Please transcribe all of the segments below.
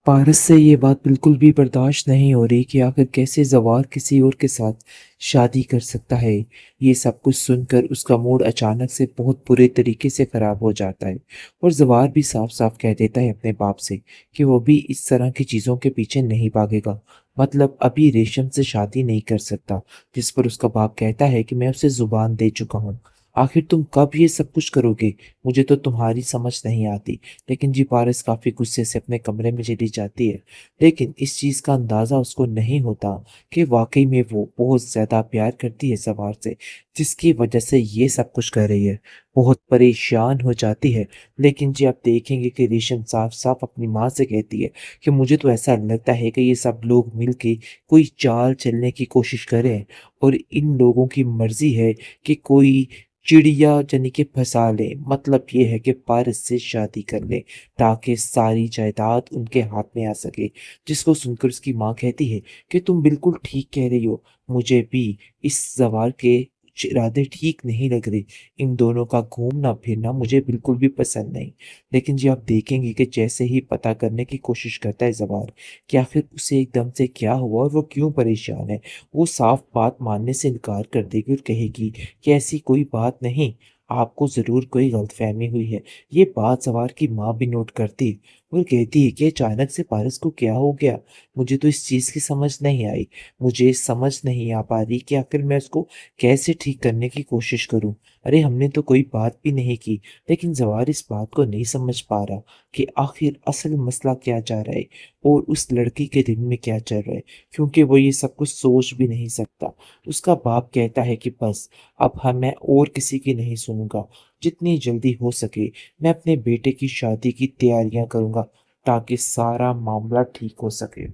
पारस से ये बात बिल्कुल भी बर्दाश्त नहीं हो रही कि आखिर कैसे ज़वार किसी और के साथ शादी कर सकता है। ये सब कुछ सुनकर उसका मूड अचानक से बहुत बुरे तरीके से ख़राब हो जाता है और ज़वार भी साफ साफ कह देता है अपने बाप से कि वो भी इस तरह की चीज़ों के पीछे नहीं भागेगा। मतलब अभी रेशम से शादी नहीं कर सकता। जिस पर उसका बाप कहता है कि मैं उसे ज़ुबान दे चुका हूँ। आखिर तुम कब ये सब कुछ करोगे? मुझे तो तुम्हारी समझ नहीं आती। लेकिन जी पारस काफ़ी गुस्से से अपने कमरे में चली जाती है। लेकिन इस चीज़ का अंदाज़ा उसको नहीं होता कि वाक़ई में वो बहुत ज़्यादा प्यार करती है सवार से, जिसकी वजह से ये सब कुछ कर रही है। बहुत परेशान हो जाती है। लेकिन जी आप देखेंगे कि रेशम साफ-साफ अपनी माँ से कहती है कि मुझे तो ऐसा लगता है कि ये सब लोग मिल के कोई चाल चलने की कोशिश कर रहे हैं और इन लोगों की मर्ज़ी है कि कोई चिड़िया यानी कि फँसा लें। मतलब ये है कि पारस से शादी कर लें ताकि सारी जायदाद उनके हाथ में आ सके। जिसको सुनकर उसकी माँ कहती है कि तुम बिल्कुल ठीक कह रही हो। मुझे भी इस ज़वार के इरादे ठीक नहीं लग रहे। इन दोनों का घूमना फिरना मुझे बिल्कुल भी पसंद नहीं। लेकिन जी आप देखेंगे कि जैसे ही पता करने की कोशिश करता है ज़वार कि आखिर उसे एकदम से क्या हुआ और वो क्यों परेशान है, वो साफ बात मानने से इनकार कर देगी और कहेगी कि ऐसी कोई बात नहीं, आपको ज़रूर कोई गलतफ़हमी हुई है। ये बात सवार की माँ भी नोट करती और कहती है कि अचानक से पारस को क्या हो गया? मुझे तो इस चीज़ की समझ नहीं आई। मुझे समझ नहीं आ पा रही कि आखिर मैं उसको कैसे ठीक करने की कोशिश करूँ? अरे हमने तो कोई बात भी नहीं की। लेकिन ज़वार इस बात को नहीं समझ पा रहा कि आखिर असल मसला क्या जा रहा है और उस लड़की के दिल में क्या चल रहा है, क्योंकि वो ये सब कुछ सोच भी नहीं सकता। उसका बाप कहता है कि बस अब मैं और किसी की नहीं सुनूंगा। जितनी जल्दी हो सके मैं अपने बेटे की शादी की तैयारियां करूंगा ताकि सारा मामला ठीक हो सके।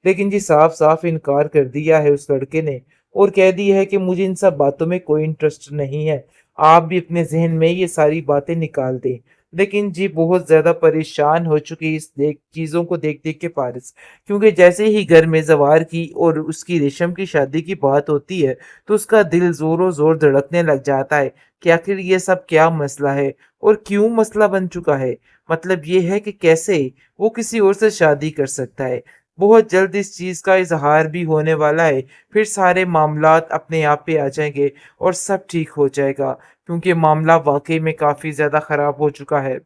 लेकिन जी साफ साफ इनकार कर दिया है उस लड़के ने और कह दिया है कि मुझे इन सब बातों में कोई इंटरेस्ट नहीं है। आप भी अपने जहन में ये सारी बातें निकाल दें। लेकिन जी बहुत ज्यादा परेशान हो चुकी इस देख चीजों को देख देख के पारस, क्योंकि जैसे ही घर में जवार की और उसकी रेशम की शादी की बात होती है तो उसका दिल जोरों जोर धड़कने लग जाता है कि आखिर ये सब क्या मसला है और क्यों मसला बन चुका है। मतलब ये है कि कैसे वो किसी और से शादी कर सकता है। बहुत जल्द इस चीज़ का इज़हार भी होने वाला है। फिर सारे मामलात अपने आप पे आ जाएँगे और सब ठीक हो जाएगा, क्योंकि मामला वाक़ई में काफ़ी ज़्यादा ख़राब हो चुका है।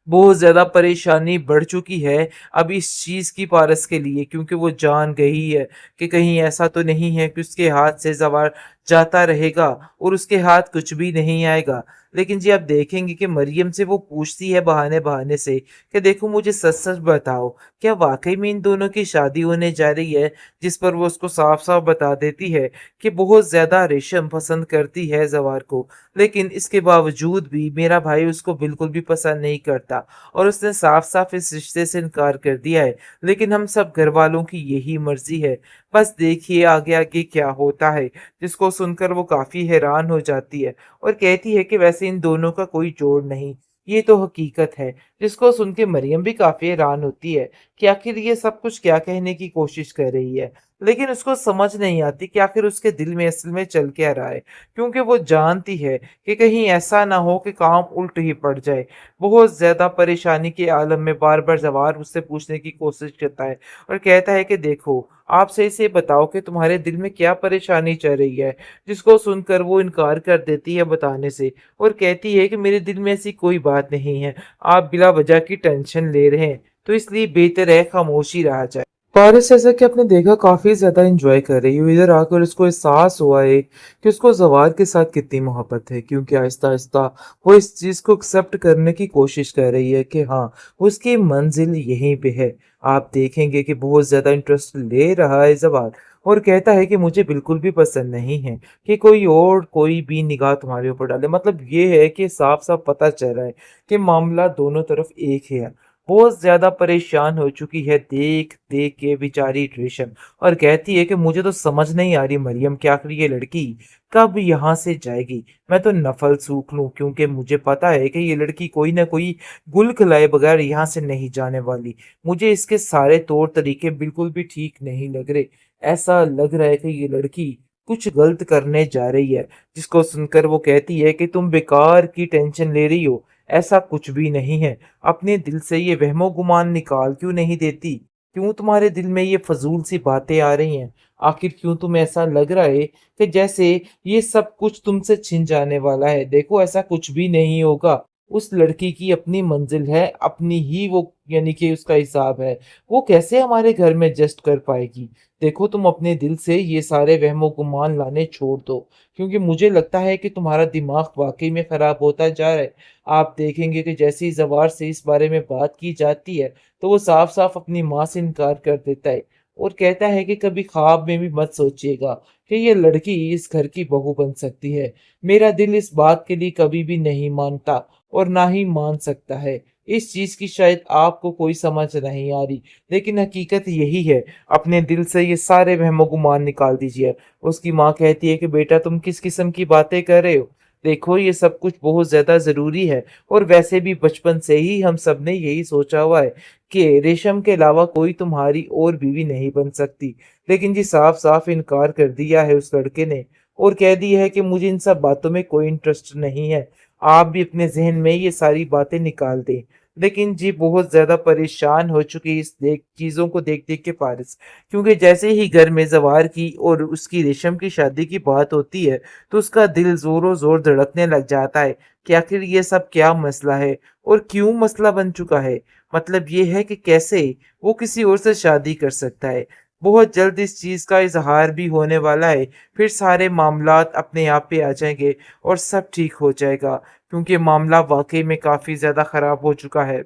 बहुत ज़्यादा परेशानी बढ़ चुकी है अब इस चीज़ की पारस के लिए, क्योंकि वो जान गई है कि कहीं ऐसा तो नहीं है कि उसके हाथ से ज़वार जाता रहेगा और उसके हाथ कुछ भी नहीं आएगा। लेकिन जी आप देखेंगे कि मरियम से वो पूछती है बहाने-बहाने से कि देखो मुझे सच-सच बताओ, क्या वाक़ई में इन दोनों की शादी होने जा रही है? जिस पर वो उसको साफ-साफ बता देती है कि बहुत ज़्यादा रेशम पसंद करती है ज़वार को, लेकिन इसके बावजूद भी मेरा भाई उसको बिल्कुल भी पसंद नहीं करता और उसने साफ-साफ इस रिश्ते से इनकार कर दिया है। लेकिन हम सब घरवालों की यही मर्ज़ी है। बस देखिए आगे-आगे क्या होता है। जिसको सुनकर वो काफ़ी हैरान हो जाती है और कहती है कि वैसे इन दोनों का कोई जोड़ नहीं, ये तो हकीकत है। जिसको सुन के मरियम भी काफ़ी हैरान होती है कि आखिर ये सब कुछ क्या कहने की कोशिश कर रही है। लेकिन उसको समझ नहीं आती कि आखिर उसके दिल में असल में चल क्या रहा है, क्योंकि वो जानती है कि कहीं ऐसा ना हो कि काम उल्ट ही पड़ जाए। बहुत ज़्यादा परेशानी के आलम में बार-बार ज़वार उससे पूछने की कोशिश करता है और कहता है कि देखो, आप सही से बताओ कि तुम्हारे दिल में क्या परेशानी चल रही है? जिसको सुनकर वो इनकार कर देती है बताने से और कहती है कि मेरे दिल में ऐसी कोई बात नहीं है। आप बिला वजह की टेंशन ले रहे हैं, तो इसलिए बेहतर है खामोश ही रहा जाए। पारस जैसा कि आपने देखा काफ़ी ज़्यादा एन्जॉय कर रही है। इधर आकर उसको एहसास हुआ है कि उसको ज़वार के साथ कितनी मोहब्बत है, क्योंकि आहिस्ता-आहिस्ता वो इस चीज़ को एक्सेप्ट करने की कोशिश कर रही है कि हाँ, उसकी मंज़िल यहीं पे है। आप देखेंगे कि बहुत ज़्यादा इंटरेस्ट ले रहा है ज़वार और कहता है कि मुझे बिल्कुल भी पसंद नहीं है कि कोई भी निगाह तुम्हारे ऊपर डाले। मतलब ये है कि साफ-साफ पता चल रहा है कि मामला दोनों तरफ एक ही है। बहुत ज़्यादा परेशान हो चुकी है देख-देख के बेचारी रेशम और कहती है कि मुझे तो समझ नहीं आ रही मरियम कि आखिर ये लड़की कब यहाँ से जाएगी। मैं तो नफ़ल सूख लूँ, क्योंकि मुझे पता है कि ये लड़की कोई न कोई गुल खिलाए बगैर यहाँ से नहीं जाने वाली। मुझे इसके सारे तौर तरीके बिल्कुल भी ठीक नहीं लग रहे। ऐसा लग रहा है कि ये लड़की कुछ गलत करने जा रही है। जिसको सुनकर वो कहती है कि तुम बेकार की टेंशन ले रही हो। ऐसा कुछ भी नहीं है। अपने दिल से ये वहमो गुमान निकाल क्यों नहीं देती? क्यों तुम्हारे दिल में ये फजूल सी बातें आ रही हैं? आखिर क्यों तुम्हें ऐसा लग रहा है कि जैसे ये सब कुछ तुमसे छिन जाने वाला है? देखो, ऐसा कुछ भी नहीं होगा। उस लड़की की अपनी मंजिल है, अपनी ही वो यानी कि उसका हिसाब है। वो कैसे हमारे घर में एडजस्ट कर पाएगी? देखो, तुम अपने दिल से ये सारे वहमो गुमान लाने छोड़ दो, क्योंकि मुझे लगता है कि तुम्हारा दिमाग वाकई में खराब होता जा रहा है। आप देखेंगे कि जैसे ही जवार से इस बारे में बात की जाती है, तो वो साफ साफ अपनी माँ से इनकार कर देता है और कहता है कि कभी ख्वाब में भी मत सोचिएगा कि ये लड़की इस घर की बहू बन सकती है। मेरा दिल इस बात के लिए कभी भी नहीं मानता और ना ही मान सकता है। इस चीज की शायद आपको कोई समझ नहीं आ रही, लेकिन हकीकत यही है। अपने दिल से ये सारे वहमो गुमान निकाल दीजिए। उसकी माँ कहती है कि बेटा, तुम किस किस्म की बातें कर रहे हो? देखो, ये सब कुछ बहुत ज्यादा जरूरी है और वैसे भी बचपन से ही हम सब ने यही सोचा हुआ है कि रेशम के अलावा कोई तुम्हारी और बीवी नहीं बन सकती। लेकिन जी साफ साफ इनकार कर दिया है उस लड़के ने और कह दिया है कि मुझे इन सब बातों में कोई इंटरेस्ट नहीं है। आप भी अपने जहन में ये सारी बातें निकाल दें। लेकिन जी बहुत ज्यादा परेशान हो चुकी इस देख चीजों को देख देख के पारस, क्योंकि जैसे ही घर में जवार की और उसकी रेशम की शादी की बात होती है, तो उसका दिल जोरों जोर धड़कने लग जाता है कि आखिर ये सब क्या मसला है और क्यों मसला बन चुका है। मतलब ये है कि कैसे वो किसी और से शादी कर सकता है। बहुत जल्द इस चीज का इजहार भी होने वाला है, फिर सारे मामलात अपने आप पे आ जाएंगे और सब ठीक हो जाएगा, क्योंकि मामला वाकई में काफी ज्यादा खराब हो चुका है।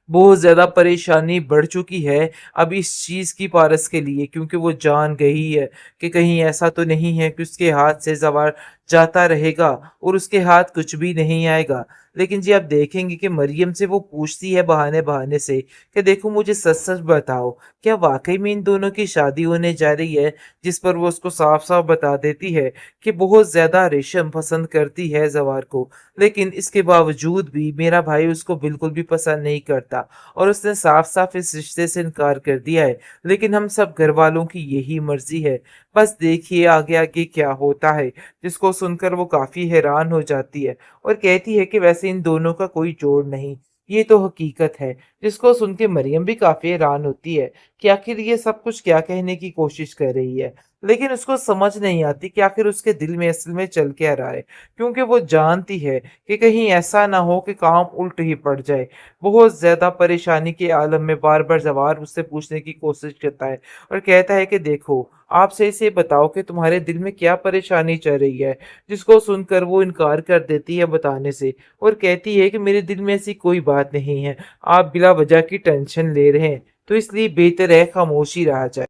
बहुत ज़्यादा परेशानी बढ़ चुकी है अब इस चीज़ की पारस के लिए, क्योंकि वो जान गई है कि कहीं ऐसा तो नहीं है कि उसके हाथ से ज़वार जाता रहेगा और उसके हाथ कुछ भी नहीं आएगा। लेकिन जी आप देखेंगे कि मरियम से वो पूछती है बहाने बहाने से कि देखो, मुझे सच सच बताओ, क्या वाकई में इन दोनों की शादी होने जा रही है? जिस पर वो उसको साफ साफ बता देती है कि बहुत ज़्यादा रेशम पसंद करती है जवार को, लेकिन इसके बावजूद भी मेरा भाई उसको बिल्कुल भी पसंद नहीं करता और उसने साफ साफ इस रिश्ते से इनकार कर दिया है। लेकिन हम सब घर वालों की यही मर्जी है। बस देखिए आगे आगे क्या होता है। जिसको सुनकर वो काफी हैरान हो जाती है और कहती है कि वैसे इन दोनों का कोई जोड़ नहीं, ये तो हकीकत है। जिसको सुन के मरियम भी काफी हैरान होती है कि आखिर ये सब कुछ क्या कहने की कोशिश कर रही है, लेकिन उसको समझ नहीं आती कि आखिर उसके दिल में असल में चल क्या रहा है, क्योंकि वो जानती है कि कहीं ऐसा ना हो कि काम उल्ट ही पड़ जाए। बहुत ज्यादा परेशानी के आलम में बार बार जवाब उससे पूछने की कोशिश करता है और कहता है कि देखो, आपसे इसे बताओ कि तुम्हारे दिल में क्या परेशानी चल रही है। जिसको सुनकर वो इनकार कर देती है बताने से और कहती है कि मेरे दिल में ऐसी कोई बात नहीं है, आप बिला वजह की टेंशन ले रहे हैं, तो इसलिए बेहतर है खामोशी रहा जाए।